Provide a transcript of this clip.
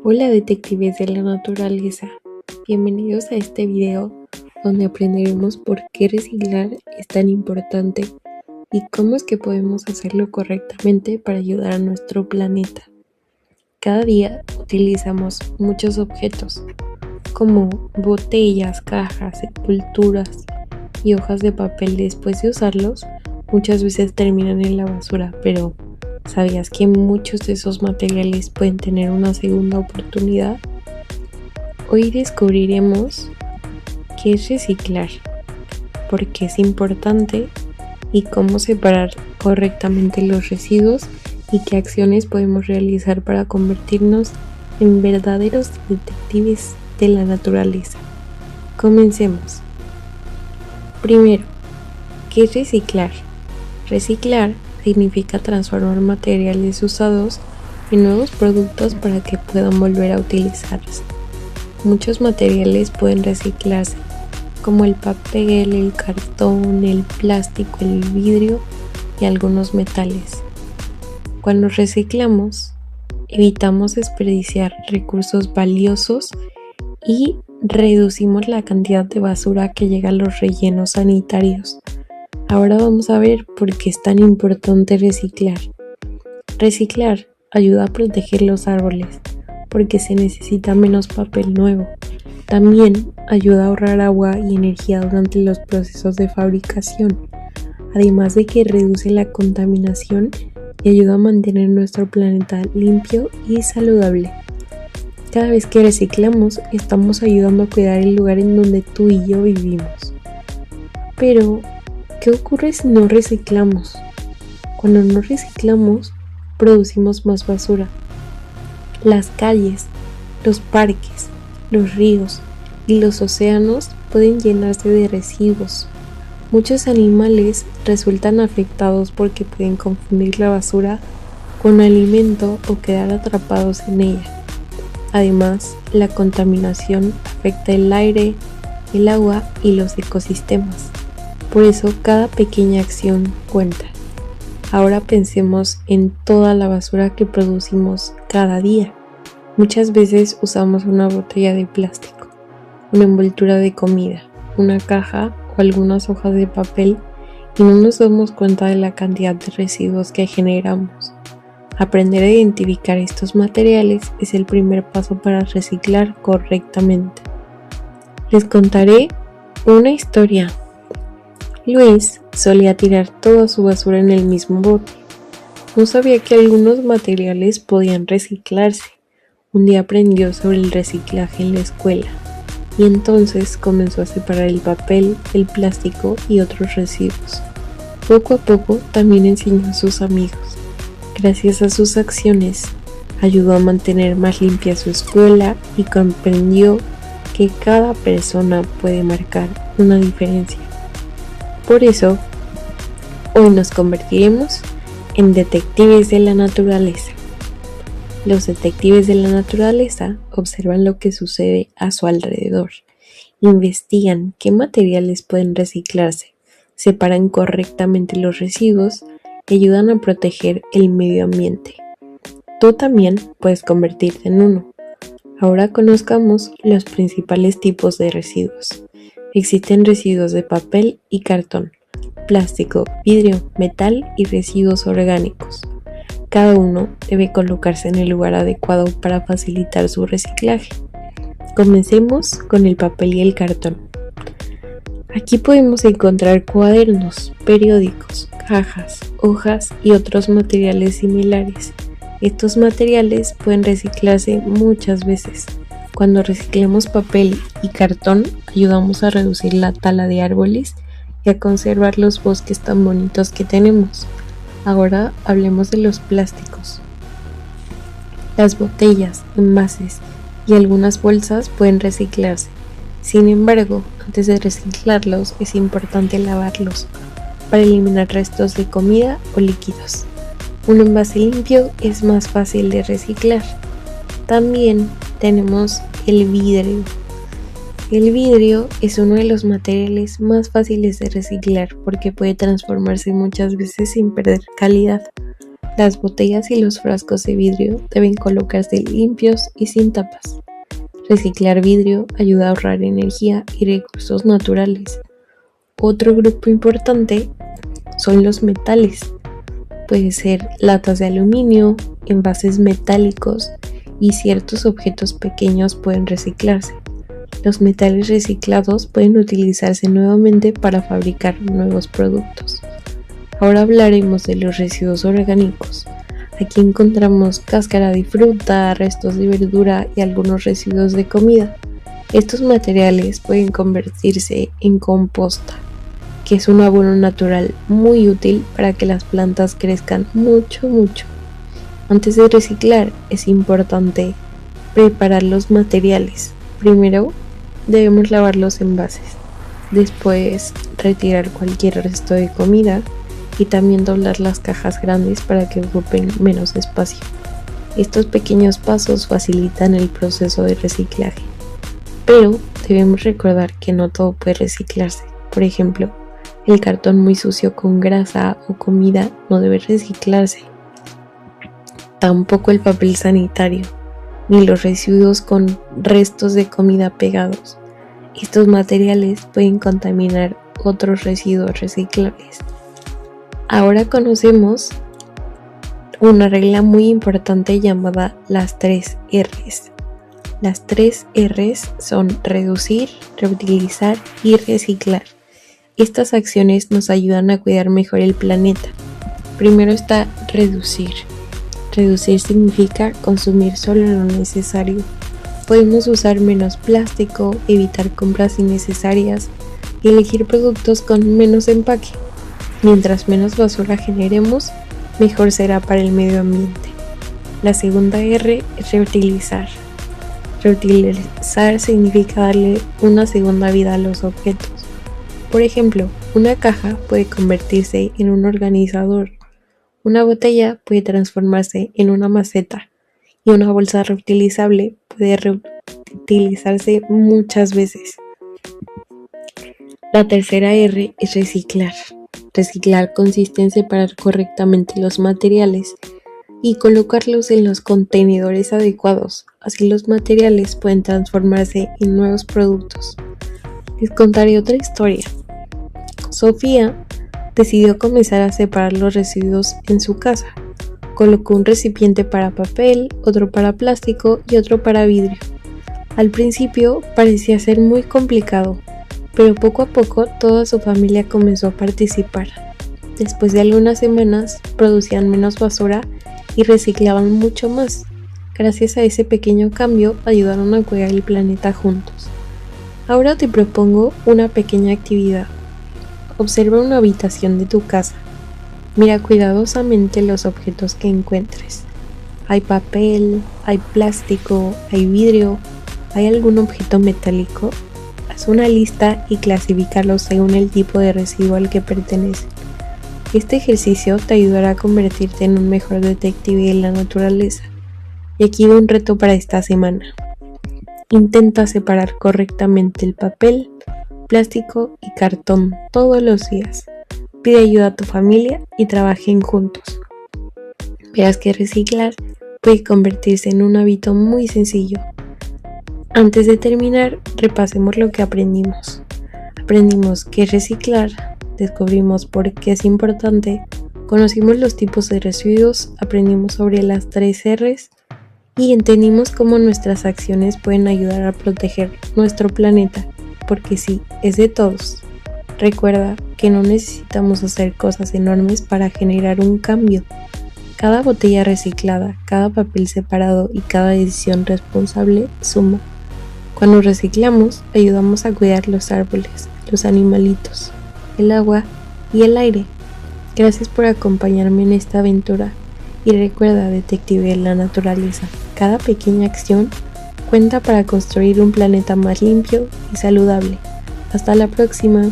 Hola detectives de la naturaleza, bienvenidos a este video donde aprenderemos por qué reciclar es tan importante y cómo es que podemos hacerlo correctamente para ayudar a nuestro planeta. Cada día utilizamos muchos objetos como botellas, cajas, envolturas y hojas de papel. Después de usarlos, muchas veces terminan en la basura, pero ¿sabías que muchos de esos materiales pueden tener una segunda oportunidad? Hoy descubriremos qué es reciclar, por qué es importante y cómo separar correctamente los residuos y qué acciones podemos realizar para convertirnos en verdaderos detectives de la naturaleza. Comencemos. Primero, ¿qué es reciclar? Reciclar significa transformar materiales usados en nuevos productos para que puedan volver a utilizarse. Muchos materiales pueden reciclarse, como el papel, el cartón, el plástico, el vidrio y algunos metales. Cuando reciclamos, evitamos desperdiciar recursos valiosos y reducimos la cantidad de basura que llega a los rellenos sanitarios. Ahora vamos a ver por qué es tan importante reciclar. Reciclar ayuda a proteger los árboles porque se necesita menos papel nuevo. También ayuda a ahorrar agua y energía durante los procesos de fabricación, además de que reduce la contaminación y ayuda a mantener nuestro planeta limpio y saludable. Cada vez que reciclamos, estamos ayudando a cuidar el lugar en donde tú y yo vivimos. Pero ¿qué ocurre si no reciclamos? Cuando no reciclamos, producimos más basura. Las calles, los parques, los ríos y los océanos pueden llenarse de residuos. Muchos animales resultan afectados porque pueden confundir la basura con alimento o quedar atrapados en ella. Además, la contaminación afecta el aire, el agua y los ecosistemas. Por eso cada pequeña acción cuenta. Ahora pensemos en toda la basura que producimos cada día. Muchas veces usamos una botella de plástico, una envoltura de comida, una caja o algunas hojas de papel y no nos damos cuenta de la cantidad de residuos que generamos. Aprender a identificar estos materiales es el primer paso para reciclar correctamente. Les contaré una historia. Luis solía tirar toda su basura en el mismo bote. No sabía que algunos materiales podían reciclarse. Un día aprendió sobre el reciclaje en la escuela y entonces comenzó a separar el papel, el plástico y otros residuos. Poco a poco también enseñó a sus amigos. Gracias a sus acciones, ayudó a mantener más limpia su escuela y comprendió que cada persona puede marcar una diferencia. Por eso, hoy nos convertiremos en detectives de la naturaleza. Los detectives de la naturaleza observan lo que sucede a su alrededor, investigan qué materiales pueden reciclarse, separan correctamente los residuos y ayudan a proteger el medio ambiente. Tú también puedes convertirte en uno. Ahora conozcamos los principales tipos de residuos. Existen residuos de papel y cartón, plástico, vidrio, metal y residuos orgánicos. Cada uno debe colocarse en el lugar adecuado para facilitar su reciclaje. Comencemos con el papel y el cartón. Aquí podemos encontrar cuadernos, periódicos, cajas, hojas y otros materiales similares. Estos materiales pueden reciclarse muchas veces. Cuando reciclamos papel y cartón, ayudamos a reducir la tala de árboles y a conservar los bosques tan bonitos que tenemos. Ahora hablemos de los plásticos. Las botellas, envases y algunas bolsas pueden reciclarse. Sin embargo, antes de reciclarlos es importante lavarlos para eliminar restos de comida o líquidos. Un envase limpio es más fácil de reciclar. También tenemos el vidrio. El vidrio es uno de los materiales más fáciles de reciclar porque puede transformarse muchas veces sin perder calidad. Las botellas y los frascos de vidrio deben colocarse limpios y sin tapas. Reciclar vidrio ayuda a ahorrar energía y recursos naturales. Otro grupo importante son los metales. Puede ser latas de aluminio, envases metálicos y ciertos objetos pequeños pueden reciclarse. Los metales reciclados pueden utilizarse nuevamente para fabricar nuevos productos. Ahora hablaremos de los residuos orgánicos. Aquí encontramos cáscara de fruta, restos de verdura y algunos residuos de comida. Estos materiales pueden convertirse en composta, que es un abono natural muy útil para que las plantas crezcan mucho. Antes de reciclar es importante preparar los materiales. Primero debemos lavar los envases, después retirar cualquier resto de comida y también doblar las cajas grandes para que ocupen menos espacio. Estos pequeños pasos facilitan el proceso de reciclaje, pero debemos recordar que no todo puede reciclarse. Por ejemplo, el cartón muy sucio con grasa o comida no debe reciclarse. Tampoco el papel sanitario, ni los residuos con restos de comida pegados. Estos materiales pueden contaminar otros residuos reciclables. Ahora conocemos una regla muy importante llamada las 3 R's. Las 3 R's son reducir, reutilizar y reciclar. Estas acciones nos ayudan a cuidar mejor el planeta. Primero está reducir. Reducir significa consumir solo lo necesario. Podemos usar menos plástico, evitar compras innecesarias y elegir productos con menos empaque. Mientras menos basura generemos, mejor será para el medio ambiente. La segunda R es reutilizar. Reutilizar significa darle una segunda vida a los objetos. Por ejemplo, una caja puede convertirse en un organizador, una botella puede transformarse en una maceta y una bolsa reutilizable puede reutilizarse muchas veces. La tercera R es reciclar. Reciclar consiste en separar correctamente los materiales y colocarlos en los contenedores adecuados. Así los materiales pueden transformarse en nuevos productos. Les contaré otra historia. Sofía decidió comenzar a separar los residuos en su casa. Colocó un recipiente para papel, otro para plástico y otro para vidrio. Al principio parecía ser muy complicado, pero poco a poco toda su familia comenzó a participar. Después de algunas semanas producían menos basura y reciclaban mucho más. Gracias a ese pequeño cambio ayudaron a cuidar el planeta juntos. Ahora te propongo una pequeña actividad. Observa una habitación de tu casa. Mira cuidadosamente los objetos que encuentres. Hay papel, hay plástico, hay vidrio, ¿hay algún objeto metálico? Haz una lista y clasifícalos según el tipo de residuo al que pertenece. Este ejercicio te ayudará a convertirte en un mejor detective de la naturaleza. Y aquí va un reto para esta semana. Intenta separar correctamente el papel, plástico y cartón todos los días. Pide ayuda a tu familia y trabajen juntos. Verás que reciclar puede convertirse en un hábito muy sencillo. Antes de terminar, repasemos lo que aprendimos. Aprendimos qué es reciclar, descubrimos por qué es importante, conocimos los tipos de residuos, aprendimos sobre las 3 R's y entendimos cómo nuestras acciones pueden ayudar a proteger nuestro planeta, porque sí, es de todos. Recuerda que no necesitamos hacer cosas enormes para generar un cambio. Cada botella reciclada, cada papel separado y cada decisión responsable suma. Cuando reciclamos, ayudamos a cuidar los árboles, los animalitos, el agua y el aire. Gracias por acompañarme en esta aventura y recuerda, detective de la naturaleza, cada pequeña acción cuenta para construir un planeta más limpio y saludable. Hasta la próxima.